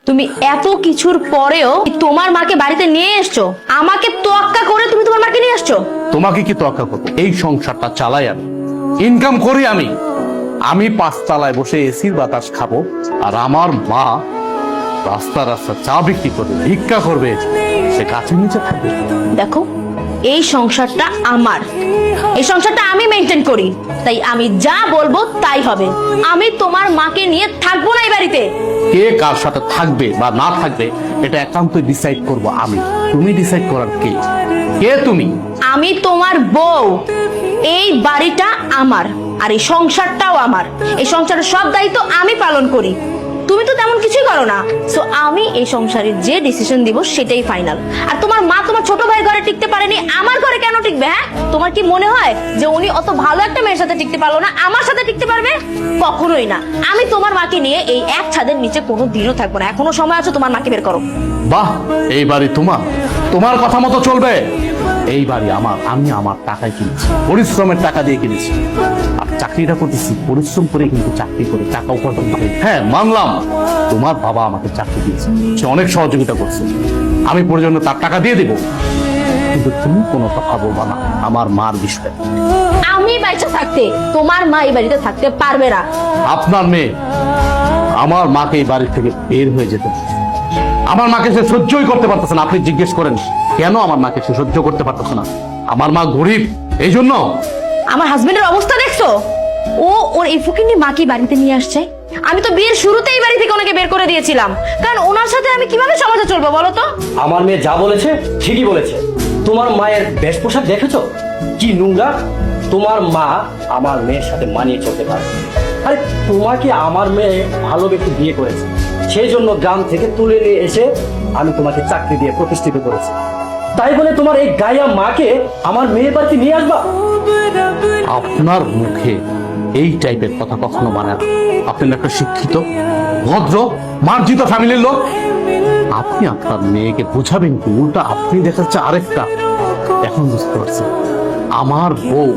তুমি এত কিছুর পরেও তোমার মাকে বাড়িতে নিয়ে এসছো, আমাকে তোয়াক্কা করে তুমি তোমার মাকে নিয়ে আসছো। তোমাকে কি তোয়াক্কা করবো? এই সংসারটা চালাই আমি, ইনকাম করি আমি। আমি 5 তলায় বসে এসির বাতাস খাবো, আর আমার মা রাস্তা রাস্তা চা বিক্রি করবে, ভিক্ষা করবে, সে গাছের নিচে থাকবে। দেখো, এই সংসারটা আমার, এই সংসারটা আমি মেনটেন করি, তাই আমি যা বলবো তাই হবে। আমি তোমার মাকে নিয়ে থাকবো না এই বাড়িতে। কে কার সাথে থাকবে বা না থাকবে এটা একান্ত ডিসাইড করব আমি। তুমি ডিসাইড করার কে? কে তুমি? আমি তোমার বউ। এই বাড়িটা আমার, আর এই সংসারটাও আমার। এই সংসারের সব দায়িত্ব আমি পালন করি, তুমি তো তেমন কিছুই করো না। সো আমি এই সংসারের যে ডিসিশন দিব সেটাই ফাইনাল। আর তোমার মা তোমার ছোট ভাইয়ের ঘরে টিকতে পারেনি, আমার ঘরে কেন টিকবে? হ্যাঁ, তোমার কি মনে হয় যে উনি অত ভালো একটা মেয়ের সাথে টিকতে পারলো না, আমার সাথে টিকতে পারবে? কখনোই না। আমি তোমার মাকে নিয়ে এই এক ছাদের নিচে কোনো দিনও থাকবো না। এখনো সময় আছে, তোমার মাকে বের করো। বাহ, এই বাড়ি তোমার, তোমার কথা মতো চলবে। এই বাড়ি আমার, আমি আমার টাকায় কিনেছি, পরিশ্রমের টাকা দিয়ে কিনেছি। আর চাকরিটা করতেছি পরিশ্রম করে, কিন্তু চাকরি করে টাকা উপার্জন করে। হ্যাঁ, মানলাম তোমার বাবা আমাকে চাকরি দিয়েছে, সে অনেক সহযোগিতা করছে, আমি প্রয়োজনে তার টাকা দিয়ে দেবো। কিন্তু তুমি কোনো কথা বলবা না আমার মার বিষয়ে। আমি বাইচা থাকতে তোমার মা এই বাড়িতে থাকতে পারবে না। আপনার মেয়ে আমার মাকে এই বাড়ি থেকে বের হয়ে যেতে, আমার মাকে সে সহ্যই করতে পারতেছে না। আপনি জিজ্ঞেস করেন কেন আমার মাকে সে সহ্য করতে পারতেছে না? আমার মা গরিব, এই জন্য। আমার হাজবেন্ডের অবস্থা দেখছো? ও ওর এই ফুকিনি মাকে বাড়িতে নিয়ে আসছে। আমি তো বিয়ের শুরুতেই বাড়ি থেকে ওনাকে বের করে দিয়েছিলাম, কারণ ওনার সাথে আমি কিভাবে সমাজে চলবো বলো তো? আমার মেয়ে যা বলেছে ঠিকই বলেছে। তোমার মায়ের বেশ পোশাক দেখেছো কি নোংরা? তোমার মা আমার মেয়ের সাথে মানিয়ে চলতে পারে। আরে তোমাকে আমার মেয়ে ভালো ব্যক্তি বিয়ে করেছে, সেই জন্য গ্রাম থেকে তুলে নিয়ে এসে আমি তোমাকে চাকরি দিয়ে প্রতিষ্ঠিত করেছি। তাই বলে তোমার এই গায়া মাকে আমার মেয়ের বাড়িতে নিয়ে আসবা? আপনার মুখে এই টাইপের কথা কখনো মানে না। আপনি একটা শিক্ষিত, ভদ্র, মার্জিত ফ্যামিলির লোক। আপনি আপনার মেয়েকে বোঝাবেন কি? উল্টা আপনি দেখাচ্ছে আরেকটা। এখন বুঝতে পারছি আমার বউ,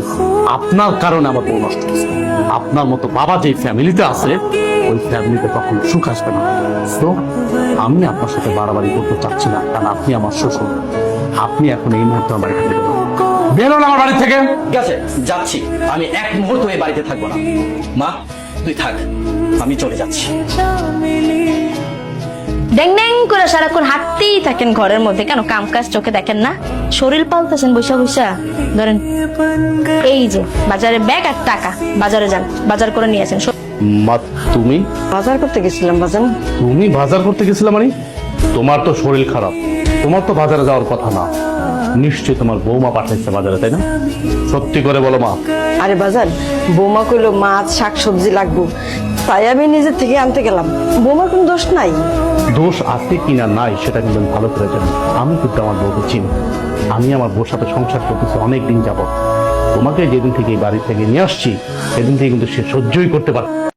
আপনার কারণে আমার বউ নষ্ট হচ্ছে। আপনার মতো বাবা যে ফ্যামিলিতে আছে, ওই ফ্যামিলিতে কখনো সুখ আসবে না। তো আমি আপনার সাথে বাড়াবাড়ি করতে চাচ্ছি না, কারণ আপনি আমার শ্বশুর। আপনি এখন এই মুহূর্তে আমার বাড়ি থেকে বেরোন, আমার বাড়ি থেকে। ঠিক আছে, যাচ্ছি। আমি এক মুহূর্ত এই বাড়িতে থাকবো না। মা তুই থাক, আমি চলে যাচ্ছি। ড্যাং ড্যাং করে সারাক্ষণ হাঁটতেই থাকেন ঘরের মধ্যে, কেন কাম কাজ চোখে দেখেন না? শরীর পাল্টাছেন বৈশা বৈশা। ধরেন এই যে বাজারে ব্যাগ আর টাকা, বাজারে যান, বাজার করে নিয়ে আসেন। মা তুমি বাজার করতে গেছিলাম বাজান। তুমি বাজার করতে গেছিলে মানে? তোমার তো শরীর খারাপ, তোমার তো বাজারে যাওয়ার কথা না। নিশ্চয়ই তোমার বৌমা পাঠাইছে বাজারে, তাই না? সত্যি করে বলো মা। আরে বাজান, বৌমা কইলো মাছ শাক সবজি লাগবো, তাই আমি নিজের থেকে আনতে গেলাম। বৌমার কোনো দোষ নাই। দোষ আছে কিনা নাই সেটা কিন্তু আমি ভালো করে জানি। আমি কিন্তু আমার বউকে চিনি, আমি আমার বউর সাথে সংসার করতেছি অনেকদিন যাবত। তোমাকে যেদিন থেকে এই বাড়ি থেকে নিয়ে আসছি সেদিন থেকে কিন্তু সে সহ্যই করতে পারে।